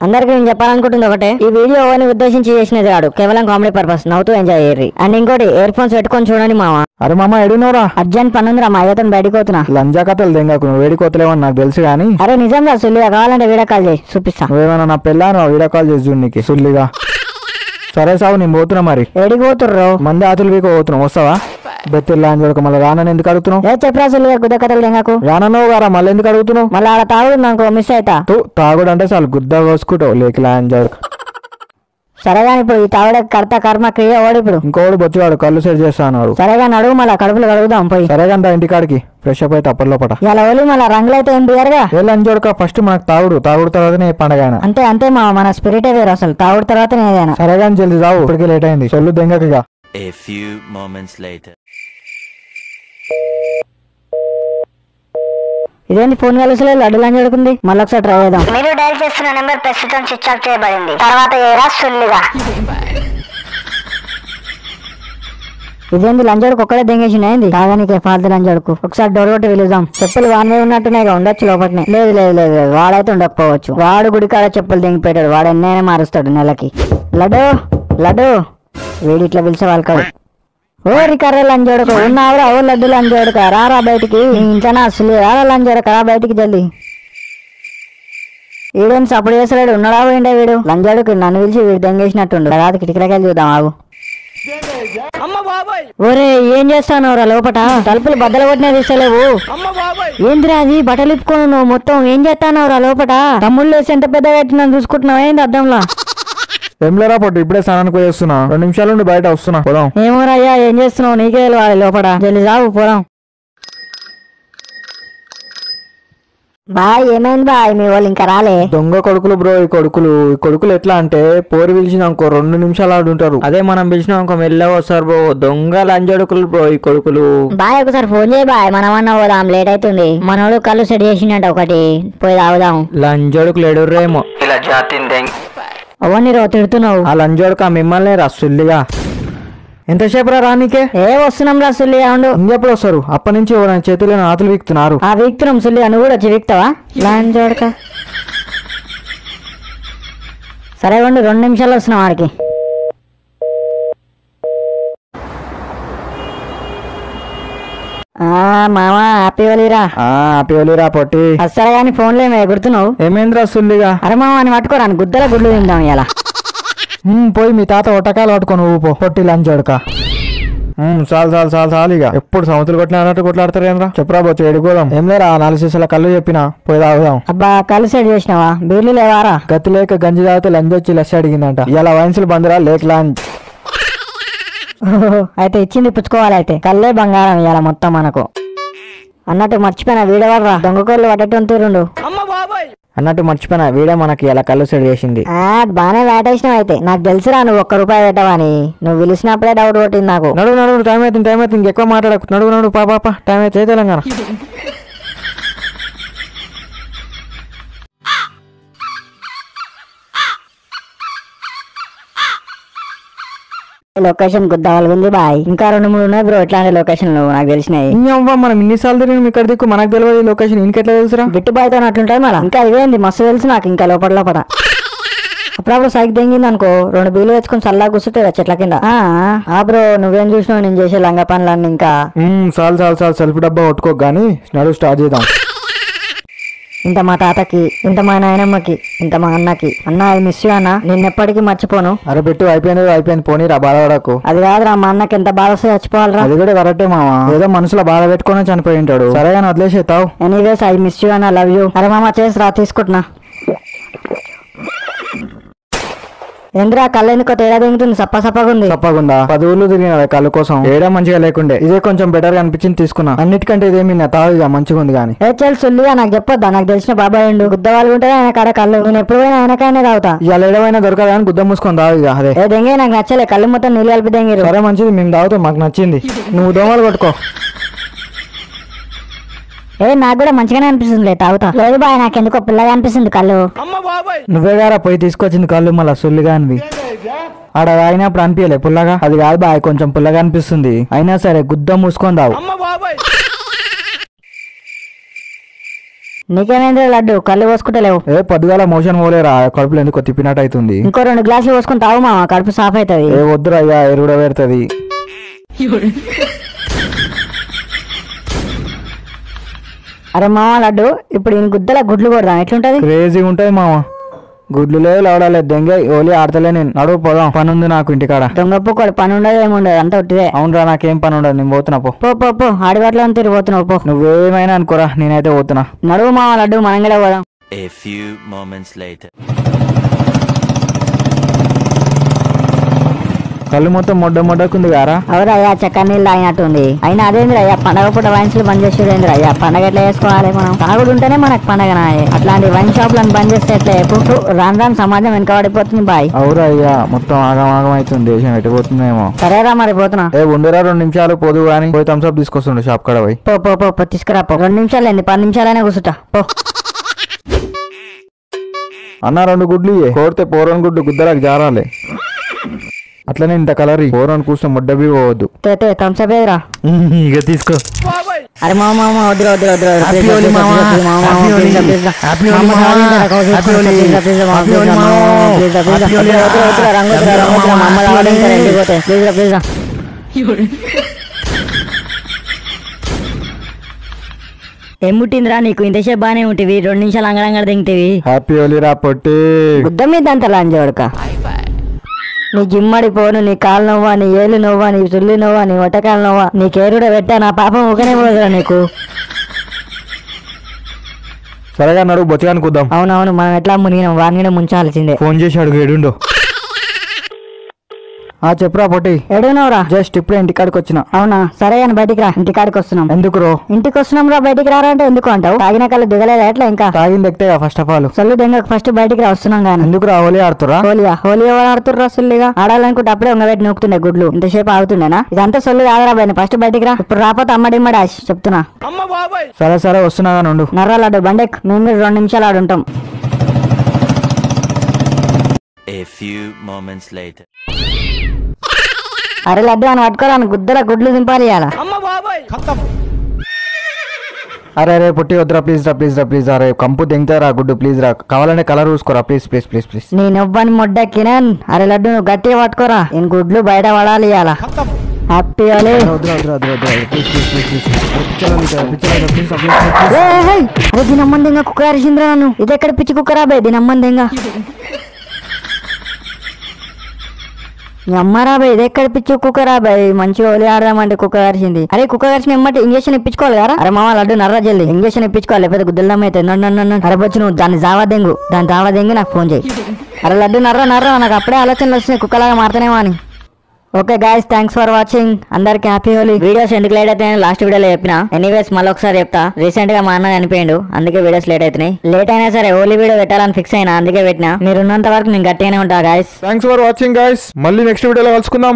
అందరికి నేను చెప్పాలనుకుంటుంది ఒకటే, ఈ వీడియో ఎవరిని ఉద్దేశించి చేసినది కాదు, కేవలం కామెడీ పర్పస్, నవ్వుతూ ఎంజాయ్ చేయరు. అండ్ ఇంకోటి, ఇయర్ ఫోన్స్ పెట్టుకొని చూడండి మామ. అరే మామ ఎడునోరా? అర్జెంట్ పనుందిరా, మా అయ్యతో బయటకు పోతున్నా. లంజా కథలు దెంగకు, నువ్వు వేడికోతలేవని నాకు తెలుసు గానీ. అరే నిజం రా సుల్లిగా, కావాలంటే వీడియో కాల్ చేయి చూపిస్తా. నువ్వేమన్నా నా పెళ్ళాను వీడియో కాల్ చేసి చూడు నీకు సుల్లిగా. సరే సావు నేను పోతున్నా మరి. ఏడికి పోతుర్రు? మంది ఆతులు వీకు పోతున్నావు, వస్తావా? బెత్తిల్లా అని చూడక మళ్ళీ రానని ఎందుకు అడుగుతున్నావు? ఏ చెప్పరా సుల్లిగా, గుద్ద కథలు దెంగకు. రానన్నావు గారా, మళ్ళీ ఎందుకు అడుగుతున్నావు? మళ్ళీ ఆడ తాగుడు అనుకో మిస్ అవుతా. తాగుడు అంటే చాలు గుద్ద కోసుకుంటావు లేకలా అని చూడక. సరేగా ఇప్పుడు ఈ తాగుడే కర్త కర్మ క్రియ ఓడి. ఇప్పుడు ఇంకోడు బొచ్చివాడు కళ్ళు సెట్ చేస్తా అన్నాడు. సరేగా నడువు, మళ్ళీ కడుపులు కడుగుదాం పోయి. సరేగా ఇంటికాడికి ఫ్రెష్ అప్ అయితే అప్పట్లోపట. ఇలా ఓలి మళ్ళీ రంగులైతే ఏం బియర్గా. అని చూడక ఫస్ట్ మనకు తాగుడు తర్వాతనే పండగ. అంతే అంతే మా మన స్పిరిటే వేరు, అసలు తాగుడు తర్వాత ఏదైనా. సరేగా జల్ది తావు, ఇప్పటికే లేట్ అయింది. చల్లు దెంగకగా. A few moments later. ఇదేంటి ఫోన్ కలిసలేదు, లడ్డులు అని జరుగుతుంది. మళ్ళీ ఒకసారి ట్రై చేద్దాం. మీరు డైల్ చేస్తున్న నెంబర్ ప్రస్తుతం స్విచ్ ఆఫ్ చేయబడింది, తర్వాత ఏరా సుల్లిగా. ఇదేంటి లంజోడుకు ఒక్కడే దెంగేసిన ఏంది? తాగానికి ఫాల్తు లంజోడుకు. ఒకసారి డోర్ కొట్టి వెలుద్దాం. చెప్పులు వాడినే ఉన్నట్టున్నాయి, ఉండొచ్చు లోపట్నే. లేదు లేదు లేదు, వాడైతే ఉండకపోవచ్చు. వాడు గుడికాడ చెప్పులు దెంగిపోయాడు, వాడు ఎన్నైనా మారుస్తాడు నెలకి. లడ్డు లడ్డు, వీడి ఇట్లా పిలిచే వాళ్ళు కాదు. ఓ రికర్ర లంజోడుకు, ఉన్నావురా? ఓ లడ్డు లంజోడుక, రారా బయటికి. ఇంట్లోనా అసలు రారా లంజోడుక, రా బయటికి జల్దీ. వీడేం సపోర్ట్ చేస్తాడు, ఉన్నాడా పోయిండే వీడు లంజోడుకు. నన్ను పిలిచి వీడు దెంగేసినట్టుండు. రాదు కిటికీలకెళ్ళి చూద్దాం ఆగు. ఒరే ఏం చేస్తాను రా లోపట? తలుపులు బద్దలు కొట్టినా తీసలేవు. ఏందిరా అది బట్టలు ఇప్పుకోను నువ్వు మొత్తం? ఏం చేస్తాను రా లోపట? తమ్ముళ్ళు వేసి ఎంత పెద్దగా పెట్టినా చూసుకుంటున్నావు ఏంది అద్దంలా? ఏం లేరా పొట్టు, ఇప్పుడే స్నానానికి పోయేస్తున్నా. 2 నిమిషాల నుండి బయట వస్తున్నా, పోదాం. ఏమోరయ్యా ఏం చేస్తున్నావు? నీకే వెళ్ళాలి లోపట. జల్లి రావు పోదాం. బాయ్ ఏమైంది బాయ్, మీ వాళ్ళు ఇంకా రాలే? దొంగ కొడుకులు బ్రో ఈ కొడుకులు ఎట్లా అంటే పోరు పిలిచిన అనుకో 2 నిమిషాలు ఆడుంటారు. అదే మనం పిలిచినా అనుకో మెల్లగా వస్తారు బ్రో. దొంగ లంజడుకులు బ్రో ఈ కొడుకులు. బాయ్ ఒకసారి ఫోన్ చేయి బాయ్, మనమన్నా పోదాం, లేట్ అవుతుంది. మనోడు కళ్ళు సెట్ చేసిండ ఒకటి, పోయి తాగుదాం. లంజడుకులు ఎడుర్రేమో ఇలా జాతింది. అవన్నీ రో తిడుతున్నావు. ఆ లంజోడుక మిమ్మల్ని రసుల్లిగా. ఎంతసేపు రా రానికే? ఏ వస్తున్నాం రా సుల్లిగా, ఉండు. ఇంకెప్పుడు వస్తారు? అప్పటి నుంచి చేతుల్లో ఆతులు వీక్తున్నారు. ఆ వీక్తున్నాం సుల్లిగా, నువ్వు కూడా వచ్చి వీక్తావా లాంజోడక? సరే ఉండు, 2 నిమిషాలు వస్తున్నాం వాడికి. మామా హ్యాపీ వలీరా. హ్యాపీ వలీరా పొట్టి. అసలు గాని ఫోన్లో ఏమో ఎగురుతున్నావు? ఏమైంది రసుల్లిగా? అరే మామ అని పట్టుకోరాను, గుద్దల గుడ్లు తిందాం ఇలా. పోయి మీ తాత ఒటకాలు పట్టుకో నువ్వు పో, పొట్టి లంచోడక. చాలు ఇక ఎప్పుడు సముద్రులు కొట్టినట్టు కొట్లాడతారు ఏంద్రా? చెప్పురా బొచ్చు ఎడుకోదాం. ఏం లేరా 4 సీసాల కళ్ళు చెప్పినా, పోయి తాగుదాం. అబ్బా కళ్ళు సెట్ చేసినావా? బీర్లు లేవారా? గతి లేక గంజి తాగితే లంచొచ్చి లస్సి అడిగిందంట. ఇలా వైన్సులు బందిరా లేక లాంచ్. అయితే ఇచ్చింది పుచ్చుకోవాలి. అయితే కళ్ళే బంగారం ఇవాళ మొత్తం మనకు. అన్నట్టు మర్చిపోయినా వీడెవర్రా? దొంగకోళ్ళు పట్టేటోని తీరుండు. అన్నట్టు మర్చిపోయినా వీడే మనకి ఇలా కళ్ళు సెట్ చేసింది. బానే వేటేసినావు. అయితే నాకు తెలుసురా నువ్వు 1 రూపాయి పెట్టవని. నువ్వు పిలిచినప్పుడే డౌట్ కొట్టింది నాకు. నడు టైం అవుతుంది ఇంకెక్కువ మాట్లాడకు. నడు పాప టైం అయితే తెలంగాణ. Location గుద్దావాలి bye. ఇంకా 2-3 ఉన్నాయి బ్రో ఇట్లాంటి లొకేషన్లు నాకు తెలిసినాయి. మనం ఇన్నిసార్లు తిరిగి ఇక్కడ దిక్కు మనకు తెలియదు లొకేషన్. ఇంకెట్లా తెలుసురా? బిట్టు బాయ్తో అట్లుంటాయి మళ్ళీ. ఇంకా ఇవేంది మస్తు తెలుసు నాకు. ఇంకా లోపల అప్పుడప్పుడు సైకి దెంగింది అనుకో, 2 బీలు వేసుకొని చల్లా కూర్చుంటే చెట్ల కింద. బ్రో నువ్వేం చూసినావు నేను చేసే లంగ పనులన్నీ? ఇంకా చాలు సెల్ఫ్ డబ్బా కొట్టుకోక గానీ నడు స్టార్ట్ చేద్దాం. ఇంత మా తాతకి, ఇంత మా నాయనమ్మకి, ఇంత మా అన్నకి. అన్న అది మిస్ అన్న, నిన్నెప్పటికీ మర్చిపోను. అరే పెట్టు అయిపోయింది పోనీరా బాధపడకు. అది కాదురా, మా అన్నకి ఎంత బాధ వస్తే చచ్చిపోవాలరా. అది కూడా కరెక్టే మామ, ఏదో మనసులో బాధ పెట్టుకుని చనిపోయి ఉంటాడు. సరేగా వదిలేసేతావు. ఎనీవేస్ ఐ మిస్ యూ అన్న, లవ్ యూ. అరే మామ చేసిరా, తీసుకుంటున్నా. ఏంద్రా కళ్ళు ఎందుకో తేడా దిగుతుంది, సప్పగుందా? 10 ఊళ్ళు తిరిగిన కళ్ళు కోసం. ఏడా మంచిగా లేకుండే, ఇదే కొంచెం బెటర్ గా అనిపించింది తీసుకున్నా. అన్నిటికంటే ఇదేమి తాగుగా మంచిగా ఉంది కానీ. సుల్లిగా నాకు చెప్పొద్దా? నాకు తెలిసిన బాబాయ్ ఉండు, గుద్ద వాళ్ళు ఉంటే ఆయన కాడ కళ్ళు. నేను ఎప్పుడు పోయినా ఆయనకైనా తాగుతా. ఇలా ఏడవైనా దొరకదు కానీ గుద్ద మూసుకొని తాగుగా. అదే దెంగే నాకు నచ్చలే, కళ్ళు మొత్తం నీళ్ళు కలిపి దెంగిరు. సరే మంచిది, మేము తాగుతాం, మాకు నచ్చింది. నువ్వు దోమలు కొట్టుకో. నాకు కూడా మంచిగానే అనిపిస్తుంది, తాగుతా. లేదు బాయ్ నాకెందుకో పిల్లగా అనిపిస్తుంది కళ్ళు. నువ్వే గారా పోయి తీసుకొచ్చింది కళ్ళు మళ్ళా సుల్లిగా అనివి. ఆడ తాగినప్పుడు అనిపించలే పుల్లగా? అది కాదు బాయ్, కొంచెం పుల్లగా అనిపిస్తుంది. అయినా సరే గుద్ద మూసుకొని తావు. నీకేమైంది లడ్డు కళ్ళు పోసుకుంటలేవు ఏ పొద్దుగాల మోషన్ పోలేరా కడుపులో ఎందుకు తిప్పినట్టు అవుతుంది. ఇంకో 2 గ్లాసులు పోసుకుని తాగు మామ కడుపు సాఫ్ అవుతుంది. ఏ వద్దురా అయ్యా ఎరుడ పెడుతుంది. అరే మామ లడ్డు ఇప్పుడు ఈయన గుద్దల గుడ్లు కొడదాం ఎట్లుంటది? క్రేజీగా ఉంటది మామ. గుడ్లు లేదు లవడాలేదు దెంగ ఓలి ఆడతలే నేను. నడువు పోదాం పని ఉంది నాకు ఇంటికాడ. దొంగప్పు కూడా పని ఉండదు ఏముండదు అంత ఉట్టిదే. అవునరా నాకేం పని ఉండదు నేను పోతున్నా పో. పో పో పో ఆడివాట్లో తిరిగిపోతున్నావు పో. నువ్వేమైనా అనుకోరా నేనైతే పోతున్నా. నడువు మామ లడ్డు మనం కూడా పోదాం. A few moments later. కళ్ళు మొత్తం మొడ్డకుంది గారా. అవురయ్యా చక్కర నీళ్ళు తాగినట్టుంది. అయినా అదేంద్ర అయ్యా పండగ పూట వైన్స్లు బంద్ చేసేదేంద్ర అయ్యా. పండగ ఎట్లా చేసుకోవాలి మనం? తాగుడు ఉంటేనే మనకు పండగ నాయే. అట్లాంటి వైన్ షాప్లను బంద్ చేస్తే ఎట్లా? ఎప్పుడు రాను రాను సమాజం వెనకబడిపోతుంది బాయ్. అవురా అయ్యా మొత్తం ఆగమాగం అవుతుంది దేశం ఎట్టిపోతుందేమో. సరేరా మరి పోతున్నా. ఏ ఉండరా 2 నిమిషాలు పోదు కానీ పోయి థమ్స్అప్ తీసుకొస్తుండే షాప్ కాడ పోయి. పో పో పో పో తీసుకురా పో. 2 నిమిషాలు ఏంది 10 నిమిషాలైనా కూర్చుంటా పో. అన్న 2 గుడ్లు ఇయ్యే. కోడితే పోరని గుడ్డు గుద్దలకు జారాలి. అట్లనే ఇంత కలరి పోరని కూర్చొని ముడ్డబి పోవద్దు. థమ్స్అప్ ఏదిరా? ఇక తీసుకో. అరే మామ వద్దు వద్దు వద్దు ఏం ముట్టిందిరా నీకు? ఇంతసేపు బానే ఉంటివి 2 నిమిషాలు అంగడంగడ దింగితేవి. హ్యాపీ హోలీ రా పొట్టి. బుద్ధ మీద అంత లాంజోడక. నీ జిమ్మడి పోను, నీ కాలు నవ్వా, నీ ఏళ్ళు నవ్వా, నీ చుల్లి నవ్వా, నీ ఒట్టకాలు నవ్వా, నీ కేరుడ పెట్టా నా పాపం ఒకనే పోదురా నీకు. సరేగా నడువు బొచ్చగాని కూద్దాం. అవునవును మనం ఎట్లా మునిగినాం వాడిని ముంచాల్సిందే. ఫోన్ చేసి అడుగు ఏడుండో. చెప్పురా పొట్టి. ఎడునవురా? జస్ట్ ఇప్పుడే ఇంటికాడికి వచ్చిన. అవునా సరే అని బయటికి రా. ఇంటికాడికి వస్తున్నాం. ఎందుకు రో? ఇంటికి వస్తున్నాం రా. బయటికి రారా అంటే ఎందుకు అంటావు? తాగిన కళ్ళు దిగలేదా ఎట్లా? ఇంకా తాగింది ఎక్తే ఫస్ట్ ఆఫ్ ఆల్ సొల్లు దెంగకు ఫస్ట్ బయటికి రా. వస్తున్నాం కానీ. ఎందుకు రా? హోలీ ఆడుతురా? హోలీ ఎవరు ఆడుతుర్రా? సొల్లిగా ఆడాలనుకుంటే అప్పుడే ఉంగబెట్టి నూకుతుండే గుడ్లు. ఇంతసేపు ఆగుతుండేనా? ఇదంతా సొల్లు కాదురా బయట. ఫస్ట్ బయటికి రా. ఇప్పుడు రాకపోతే అమ్మడిమ్మడి ఆశ చెప్తున్నా. సరే సరే వస్తున్నా కానీ ఉండు. నర్రాలాడు బండెక్. మేము 2 నిమిషాలు ఆడుంటాం. A few moments later. అరే లడ్డు అని పట్టుకోరాను గుద్దల గుడ్లు దింపాలి ఇవాళ. అరే అరే పొట్టి వద్దురా ప్లీజ్ రా ప్లీజ్ రా ప్లీజ్ రా. కంపు దింగుతారా గుడ్డు ప్లీజ్ రా. కావాలంటే కలర్ చూసుకోరా ప్లీజ్ ప్లీజ్ ప్లీజ్ ప్లీజ్. నీ నవ్వని మొడ్డెక్కినా. అరే లడ్డు నువ్వు గట్టిగా పట్టుకోరా. నేను గుడ్లు బయట పడాలి ఇవాళ. హ్యాపీ హోలీ. అరే దీనమ్మందింగా కుక్క అరిసిందిరా నన్ను. ఇది ఎక్కడ పిచ్చి కుక్కరా బే? దీనమ్మందింగా అమ్మారా బాయ్. ఇది ఎక్కడ పిచ్చి కుక్క రా బాయ్. మంచి హోలీ ఆడదామంటే కుక్క కరిచింది. అరే కుక్క కరిచిన ఎమ్మటి ఇంజక్షన్ ఇప్పించుకోవాలి కదా. అరే మామ లడ్డు నర్రా జల్ది ఇంజక్షన్ ఇప్పించుకోవాలి లేకపోతే గుద్దలం అయితే. నన్ను అరే వచ్చి నువ్వు దాన్ని జావా దెంగి నాకు ఫోన్ చేయి. అరే లడ్డు నర్రా నాకు అప్పుడే ఆలోచనలు వచ్చినాయి కుక్కలాగా మారుతానేమో అని. Okay guys thanks for watching. అందరికి హ్యాపీ హోలీ. వీడియోస్ ఎందుకు లేట్ అయితే లాస్ట్ వీడియోలో చెప్పిన. ఎనీవేస్ మళ్ళీ ఒకసారి చెప్తా. రీసెంట్ గా మా అన్న చనిపోయిండు అందుకే వీడియోస్ లేట్ అవుతున్నాయి. లేట్ అయినా సరే హోలీ వీడియో పెట్టాలని ఫిక్స్ అయినా అందుకే పెట్టినా. మీరు ఉన్నంత వరకు నేను గట్టిగానే ఉంటా guys. Thanks for watching guys. మళ్ళీ నెక్స్ట్ వీడియోలో కలుసుకుందాం.